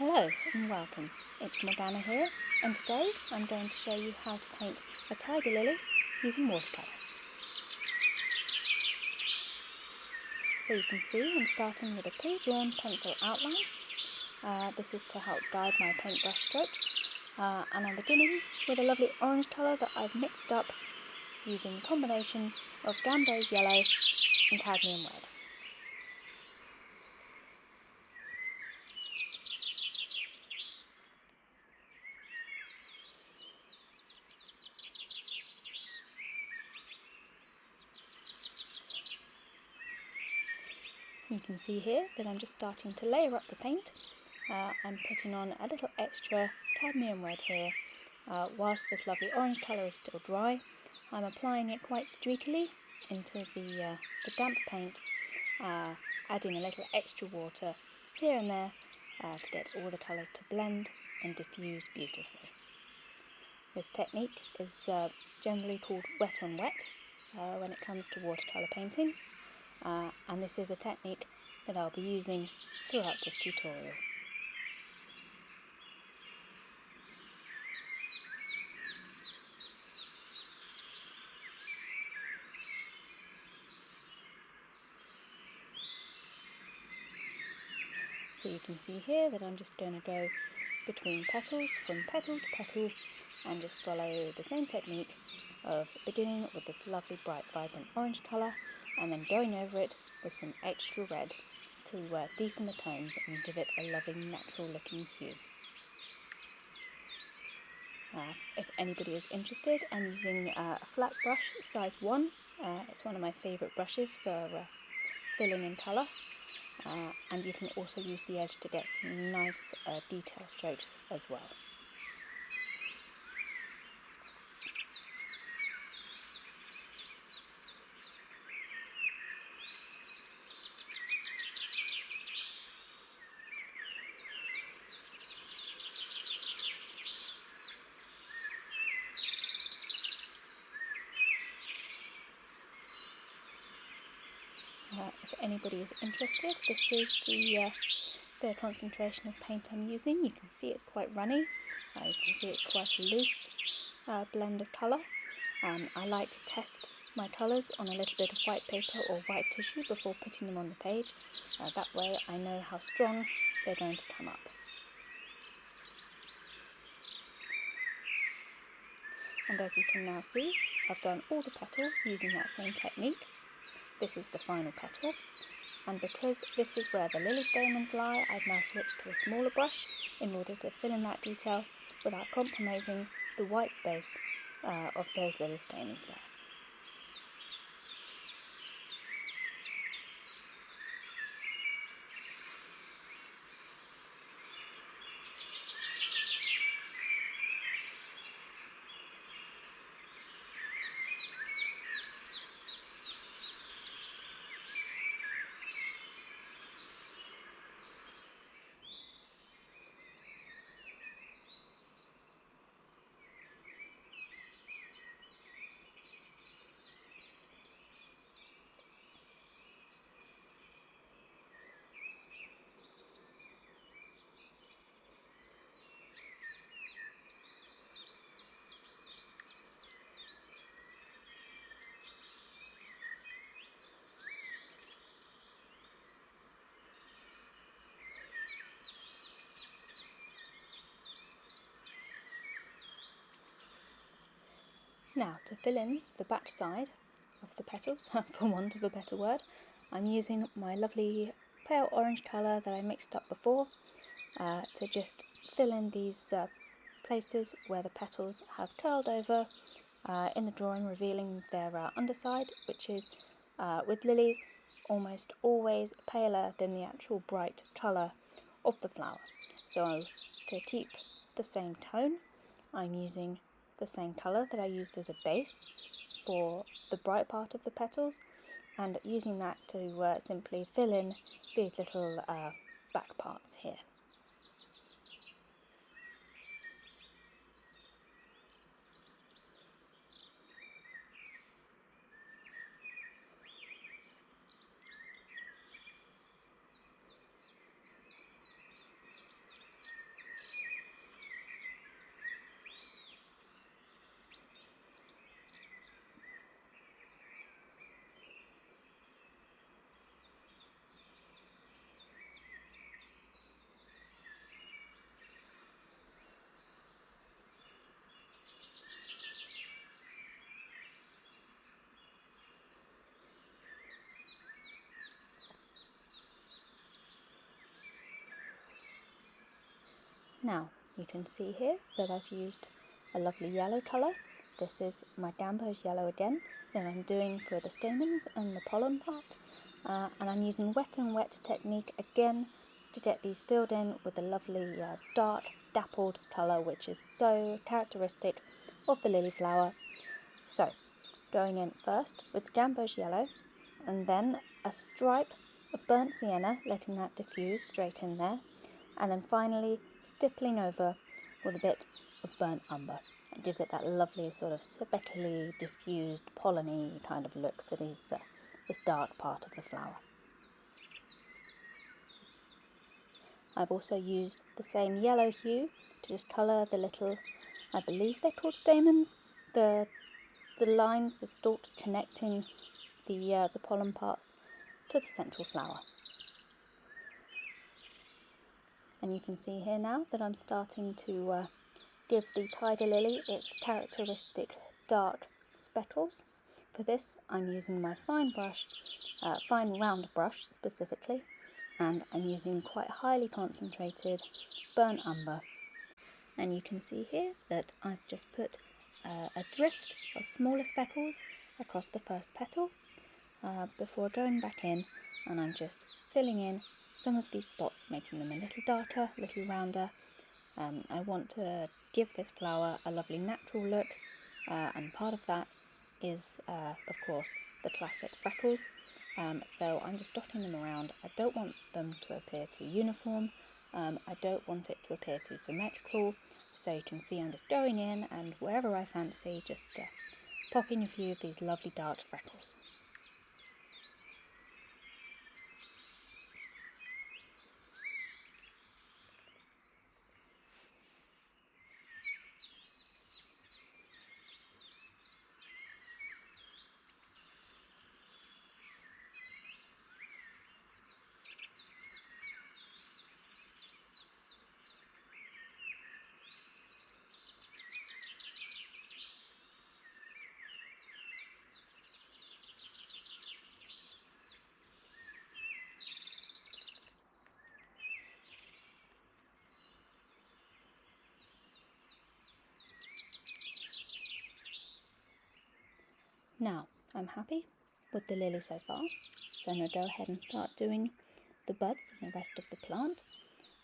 Hello and welcome, it's Morgana here, and today I'm going to show you how to paint a tiger lily using watercolour. So you can see I'm starting with a pre-drawn pencil outline. This is to help guide my paintbrush strokes, and I'm beginning with a lovely orange colour that I've mixed up using a combination of gamboge yellow and cadmium red. You can see here that I'm just starting to layer up the paint. I'm putting on a little extra cadmium red here. Whilst this lovely orange colour is still dry, I'm applying it quite streakily into the damp paint, adding a little extra water here and there to get all the colours to blend and diffuse beautifully. This technique is generally called wet on wet when it comes to watercolour painting. And this is a technique that I'll be using throughout this tutorial. So you can see here that I'm just going to go between petals, from petal to petal, and just follow the same technique of beginning with this lovely bright vibrant orange colour and then going over it with some extra red to deepen the tones and give it a lovely natural looking hue. If anybody is interested, I'm using a flat brush size 1. It's one of my favourite brushes for filling in colour, and you can also use the edge to get some nice detail strokes as well. If anybody is interested, this is the concentration of paint I'm using. You can see it's quite runny. You can see it's quite a loose blend of colour. I like to test my colours on a little bit of white paper or white tissue before putting them on the page. That way I know how strong they're going to come up. And as you can now see, I've done all the petals using that same technique. This is the final petal, and because this is where the lily stamens lie, I've now switched to a smaller brush in order to fill in that detail without compromising the white space of those lily stamens there. Now, to fill in the back side of the petals, for want of a better word, I'm using my lovely pale orange colour that I mixed up before to just fill in these places where the petals have curled over in the drawing, revealing their underside, which is, with lilies, almost always paler than the actual bright colour of the flower. So to keep the same tone, I'm using the same colour that I used as a base for the bright part of the petals, and using that to simply fill in these little back parts here. Now you can see here that I've used a lovely yellow colour. This is my gamboge yellow again that I'm doing for the stamens and the pollen part, and I'm using wet and wet technique again to get these filled in with the lovely dark dappled colour, which is so characteristic of the lily flower. So going in first with gamboge yellow, and then a stripe of burnt sienna, letting that diffuse straight in there, and then finally stippling over with a bit of burnt umber. It gives it that lovely sort of speckly, diffused, pollen-y kind of look for this dark part of the flower. I've also used the same yellow hue to just colour the little, I believe they're called stamens, the lines, the stalks connecting the pollen parts to the central flower. And you can see here now that I'm starting to give the tiger lily its characteristic dark speckles. For this I'm using my fine round brush specifically, and I'm using quite highly concentrated burnt umber. And you can see here that I've just put a drift of smaller speckles across the first petal before going back in, and I'm just filling in some of these spots, making them a little darker, a little rounder. I want to give this flower a lovely natural look, and part of that is of course the classic freckles, so I'm just dotting them around. I don't want them to appear too uniform, I don't want it to appear too symmetrical, so you can see I'm just going in and wherever I fancy just popping a few of these lovely dark freckles. Now, I'm happy with the lily so far, so I'm going to go ahead and start doing the buds and the rest of the plant.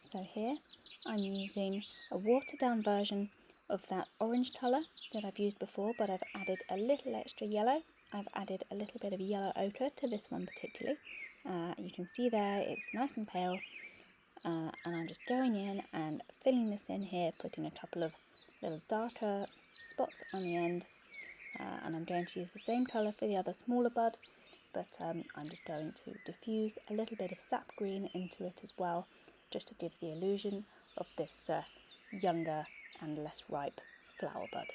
So here I'm using a watered down version of that orange colour that I've used before, but I've added a little extra yellow. I've added a little bit of yellow ochre to this one particularly. You can see there it's nice and pale, and I'm just going in and filling this in here, putting a couple of little darker spots on the end. And I'm going to use the same colour for the other smaller bud, but I'm just going to diffuse a little bit of sap green into it as well, just to give the illusion of this younger and less ripe flower bud.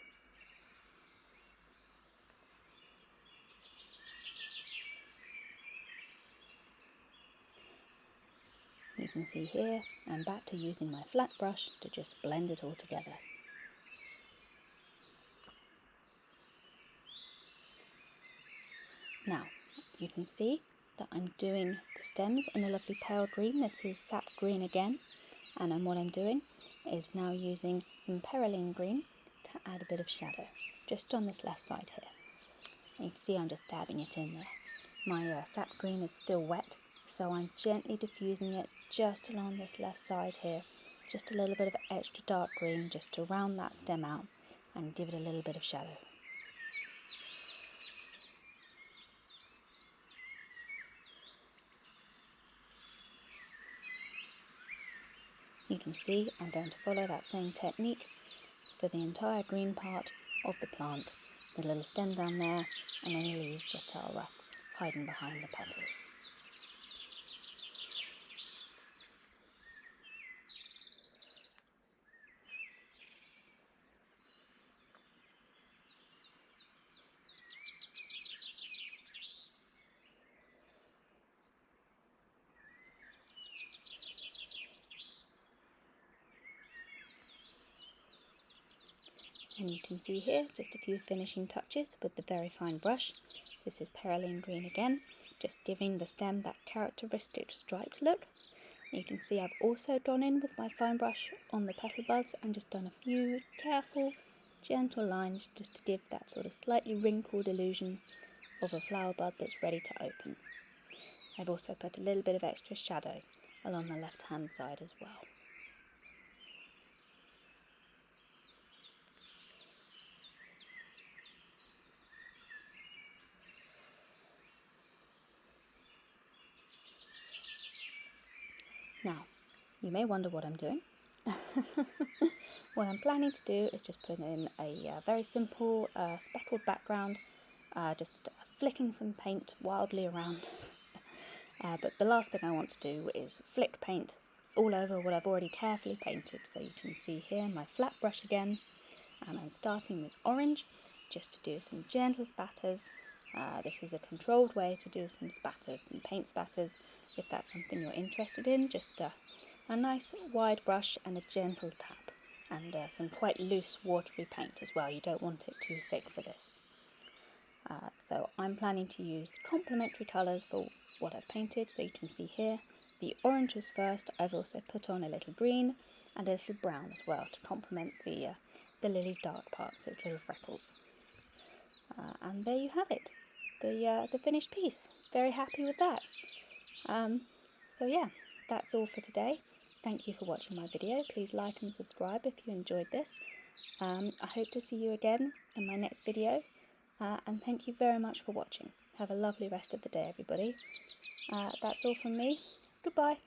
You can see here I'm back to using my flat brush to just blend it all together. Now, you can see that I'm doing the stems in a lovely pale green. This is sap green again, and what I'm doing is now using some perelyne green to add a bit of shadow, just on this left side here. And you can see I'm just dabbing it in there. My sap green is still wet, so I'm gently diffusing it just along this left side here. Just a little bit of extra dark green just to round that stem out and give it a little bit of shadow. You can see I'm going to follow that same technique for the entire green part of the plant, the little stem down there and any leaves that are hiding behind the petals. And you can see here just a few finishing touches with the very fine brush. This is perylene green again, just giving the stem that characteristic striped look. You can see I've also gone in with my fine brush on the petal buds and just done a few careful, gentle lines just to give that sort of slightly wrinkled illusion of a flower bud that's ready to open. I've also put a little bit of extra shadow along the left hand side as well. Now, you may wonder what I'm doing. What I'm planning to do is just put in a very simple speckled background, just flicking some paint wildly around. But the last thing I want to do is flick paint all over what I've already carefully painted. So you can see here my flat brush again, and I'm starting with orange just to do some gentle spatters. This is a controlled way to do some spatters, some paint spatters. If that's something you're interested in, just a nice wide brush and a gentle tap, and some quite loose watery paint as well. You don't want it too thick for this. So I'm planning to use complementary colours for what I've painted. So you can see here the orange was first. I've also put on a little green and a little brown as well to complement the lily's dark parts, its little freckles. And there you have it, the finished piece. Very happy with that. So yeah, that's all for today. Thank you for watching my video. Please like and subscribe if you enjoyed this. I hope to see you again in my next video. And thank you very much for watching. Have a lovely rest of the day, everybody. That's all from me. Goodbye.